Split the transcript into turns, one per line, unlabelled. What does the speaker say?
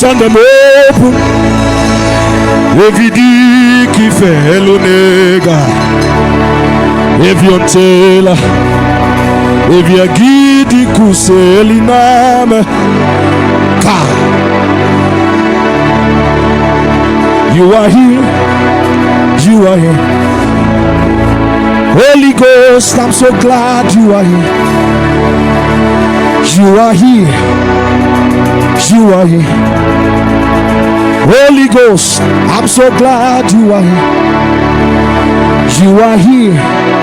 turn them open. Evidi qui fait l'onega. Evion tela. Evia guidi kuseliname. Ka. You are here. You are here. Holy Ghost, I'm so glad you are here. You are here. You are here. Holy Ghost, I'm so glad you are here. You are here.